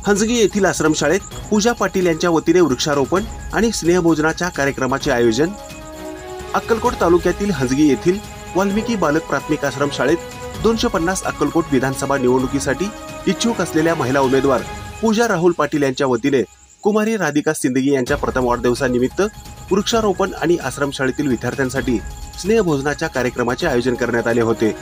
हंजगी येथील आश्रमशाळेत पूजा पाटील यांच्या वतीने वृक्षारोपण आणि स्नेहभोजनाच्या कार्यक्रमाचे आयोजन। अक्कलकोट तालुक्यातील हंजगी येथील वाल्मिकी बालक प्राथमिक आश्रमशाळेत 250 अक्कलकोट विधानसभा निवडणुकीसाठी इच्छुक असलेल्या महिला उमेदवार पूजा राहुल पाटील यांच्या वतीने कुमारी राधिका सिंदगी यांच्या प्रथम वाढदिवसानिमित्त वृक्षारोपण आणि आश्रमशाळेतील विद्यार्थ्यांसाठी स्नेहभोजनाच्या कार्यक्रमाचे आयोजन करण्यात आले होते।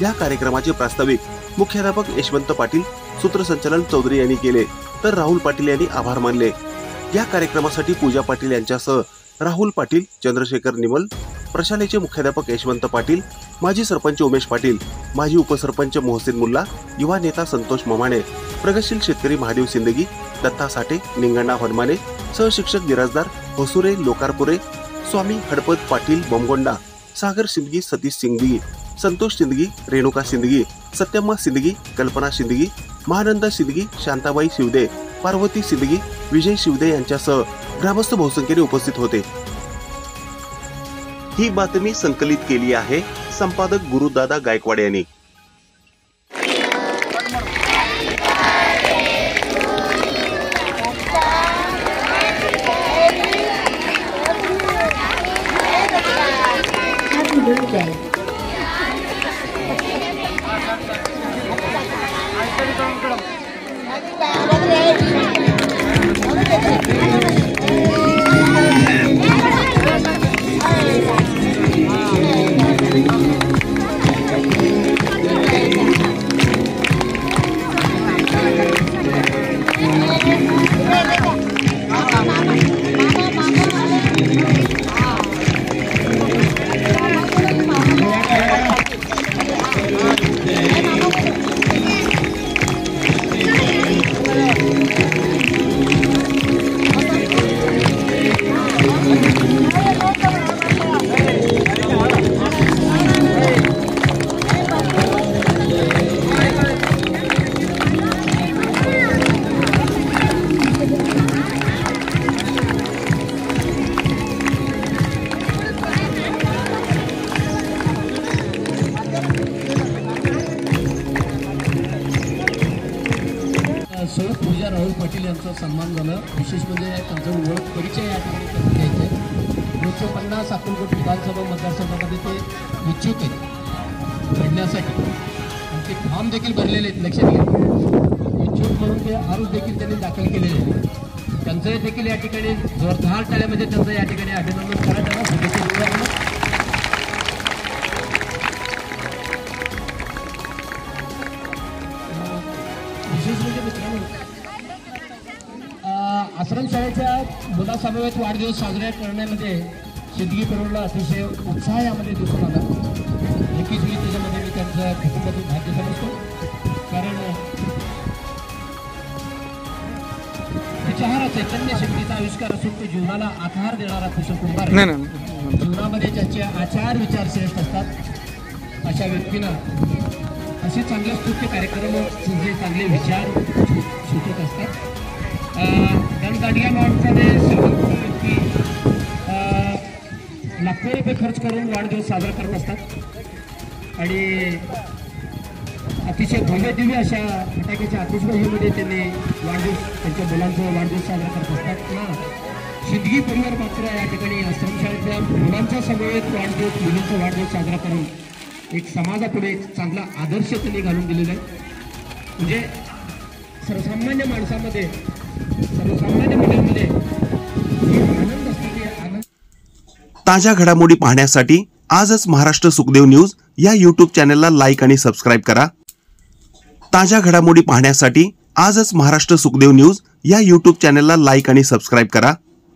या कार्यक्रमाचे प्रास्ताविक मुख्याध्यापक यशवंत पाटील, सूत्रसंचालन चौधरी यांनी केले, तर राहुल पाटील यांनी आभार मानले। या कार्यक्रमासाठी पूजा पाटील यांच्यासह राहुल पाटील, चंद्रशेखर निमल, प्रशालेचे मुख्याध्यापक यशवंत पाटील, माजी सरपंच उमेश पाटील, माजी उपसरपंच मोहसिन मुल्ला, युवा नेता संतोष ममाणे, प्रगतशील शेतकरी महादेव सिंदगी, दत्ता साठे, निंगण्णा हनुमाने, सहशिक्षक बिराजदार होसुरे लोकारपुरे, स्वामी हडपत पाटील बमगोंडा, सागर सिंदगी, सतीश सिंदगी, संतोष सिंदगी, रेणुका सिंदगी, सत्यम्मा सिंदगी, कल्पना सिंदगी, महानंदा सिंदगी, शांताबाई शिवदे, पार्वती सिंदगी, विजय शिवदे यांच्यासह ग्रामस्थ बहुसंख्येने उपस्थित होते। ही बातमी संकलित केली आहे संपादक गुरुदादा गायकवाड यांनी। सौ पूजा राहुल पाटील यांचा सन्मान झाला। विशेष म्हणजे त्यांचा ओळख परिचय या ठिकाणी करून द्यायचा आहे। 250 अक्कलकोट विधानसभा मतदारसंघामध्ये ते इच्छुक आहेत लढण्यासाठी आणि ते फॉर्म देखील भरलेले आहेत। लक्षात घ्या, इच्छुक म्हणून ते अर्ज देखील त्यांनी दाखल केलेले आहेत। त्यांचं देखील या ठिकाणी जोरदार टाळ्यामध्ये त्यांचं या ठिकाणी अभिनंदन करा। त्यांना शुभेच्छा देऊया। विशेष म्हणजे मित्रांनो, आश्रमशाळेच्या मुलासमवेत वाढदिवस साजरा करण्यामध्ये सिंदगी परिवाराला अतिशय उत्साह यामध्ये दिसून आला। नक्कीच मी त्याच्यामध्ये मी त्यांचं कुटुंबातून भाग्य समजतो, कारण विचार चैतन्य शक्तीचा आविष्कार असून तो जीवनाला आधार देणारा कुशल कुंभार आहे। जीवनामध्ये ज्याचे आचार विचार श्रेष्ठ असतात अशा व्यक्तींना असे चांगले स्तुत्य कार्यक्रम, चांगले विचार सुचत असतात। दांडग्या माणसाने व्यक्ती लाखो रुपये खर्च करून वाढदिवस साजरा करत असतात आणि अतिशय भव्य दिव्य अशा फटाक्याच्या आतिषबाजीमध्ये त्यांनी वाढदिवस, त्यांच्या मुलांचा वाढदिवस साजरा करत असतात ना। सिंदगी परिवार मात्र या ठिकाणी आश्रमशाळेतल्या मुलांच्या समवेत वाढदिवस, मुलींचा वाढदिवस साजरा करून एक समाजापुढे एक चांगला आदर्श त्यांनी घालून दिलेला आहे। म्हणजे सर्वसामान्य माणसामध्ये, सर्वसामान्य मुलांमध्ये आनंद असतो। आनंद ताज्या घडामोडी पाहण्यासाठी आजच महाराष्ट्र सुखदेव न्यूज या यूट्यूब चॅनलला लाईक आणि सबस्क्राईब करा। ताज्या घडामोडी पाहण्यासाठी आजच महाराष्ट्र सुखदेव न्यूज या यूट्यूब चॅनलला लाईक आणि सबस्क्राईब करा।